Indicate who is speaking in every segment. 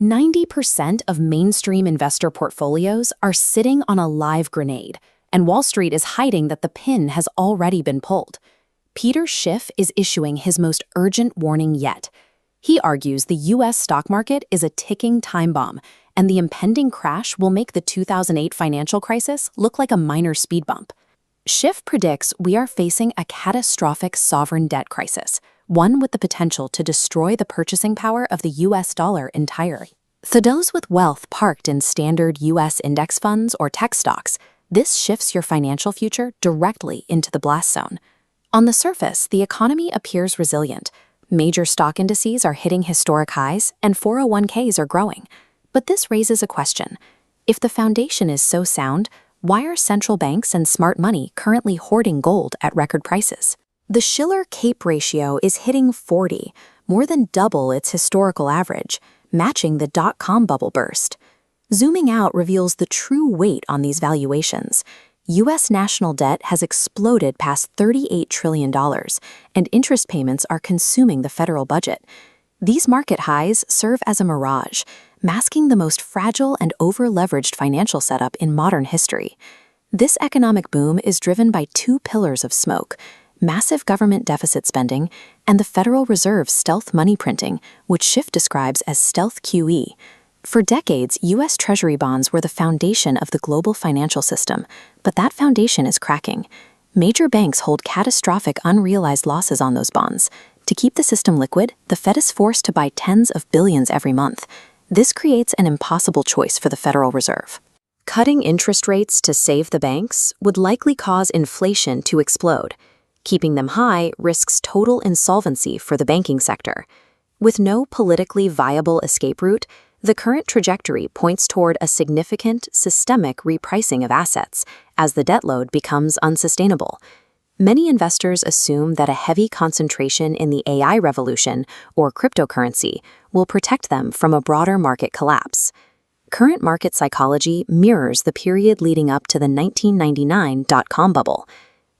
Speaker 1: 90% of mainstream investor portfolios are sitting on a live grenade, and Wall Street is hiding that the pin has already been pulled. Peter Schiff is issuing his most urgent warning yet. He argues the U.S. stock market is a ticking time bomb, and the impending crash will make the 2008 financial crisis look like a minor speed bump. Schiff predicts we are facing a catastrophic sovereign debt crisis, one with the potential to destroy the purchasing power of the U.S. dollar entirely. For those with wealth parked in standard U.S. index funds or tech stocks, this shifts your financial future directly into the blast zone. On the surface, the economy appears resilient. Major stock indices are hitting historic highs, and 401ks are growing. But this raises a question. If the foundation is so sound, why are central banks and smart money currently hoarding gold at record prices? The Shiller-Cape ratio is hitting 40, more than double its historical average, matching the dot-com bubble burst. Zooming out reveals the true weight on these valuations. U.S. national debt has exploded past $38 trillion, and interest payments are consuming the federal budget. These market highs serve as a mirage, masking the most fragile and over-leveraged financial setup in modern history. This economic boom is driven by two pillars of smoke: massive government deficit spending and the Federal Reserve's stealth money printing, which Schiff describes as stealth QE. For decades, U.S. Treasury bonds were the foundation of the global financial system, but that foundation is cracking. Major banks hold catastrophic unrealized losses on those bonds. To keep the system liquid, the Fed is forced to buy tens of billions every month. This creates an impossible choice for the Federal Reserve. Cutting interest rates to save the banks would likely cause inflation to explode. Keeping them high risks total insolvency for the banking sector. With no politically viable escape route, the current trajectory points toward a significant systemic repricing of assets as the debt load becomes unsustainable. Many investors assume that a heavy concentration in the AI revolution or cryptocurrency will protect them from a broader market collapse. Current market psychology mirrors the period leading up to the 1999 dot-com bubble.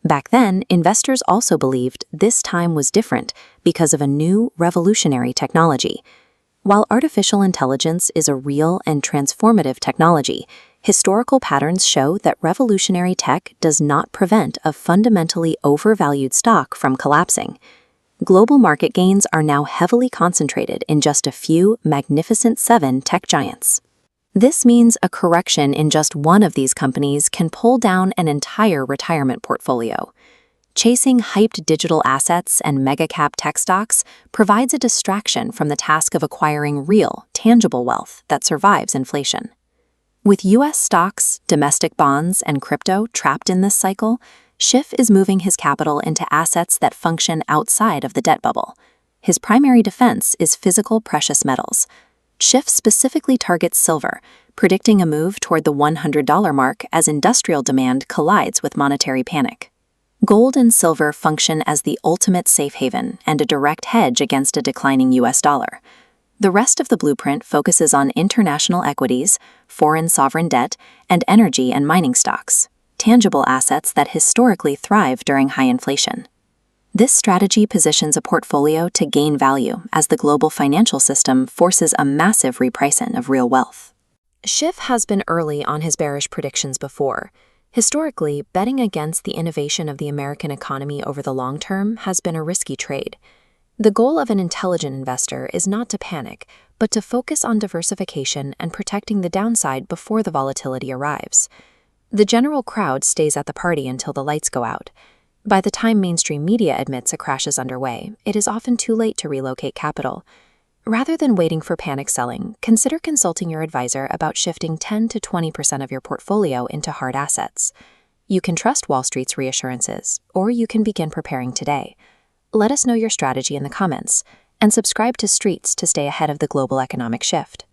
Speaker 1: Back then, investors also believed this time was different because of a new revolutionary technology. While artificial intelligence is a real and transformative technology, historical patterns show that revolutionary tech does not prevent a fundamentally overvalued stock from collapsing. Global market gains are now heavily concentrated in just a few Magnificent Seven tech giants. This means a correction in just one of these companies can pull down an entire retirement portfolio. Chasing hyped digital assets and mega-cap tech stocks provides a distraction from the task of acquiring real, tangible wealth that survives inflation. With U.S. stocks, domestic bonds, and crypto trapped in this cycle, Schiff is moving his capital into assets that function outside of the debt bubble. His primary defense is physical precious metals. Schiff specifically targets silver, predicting a move toward the $100 mark as industrial demand collides with monetary panic. Gold and silver function as the ultimate safe haven and a direct hedge against a declining U.S. dollar. The rest of the blueprint focuses on international equities, foreign sovereign debt, and energy and mining stocks, tangible assets that historically thrive during high inflation. This strategy positions a portfolio to gain value as the global financial system forces a massive repricing of real wealth. Schiff has been early on his bearish predictions before. Historically, betting against the innovation of the American economy over the long term has been a risky trade. The goal of an intelligent investor is not to panic, but to focus on diversification and protecting the downside before the volatility arrives. The general crowd stays at the party until the lights go out. By the time mainstream media admits a crash is underway, it is often too late to relocate capital. Rather than waiting for panic selling, consider consulting your advisor about shifting 10 to 20% of your portfolio into hard assets. You can trust Wall Street's reassurances, or you can begin preparing today. Let us know your strategy in the comments, and subscribe to Streets to stay ahead of the global economic shift.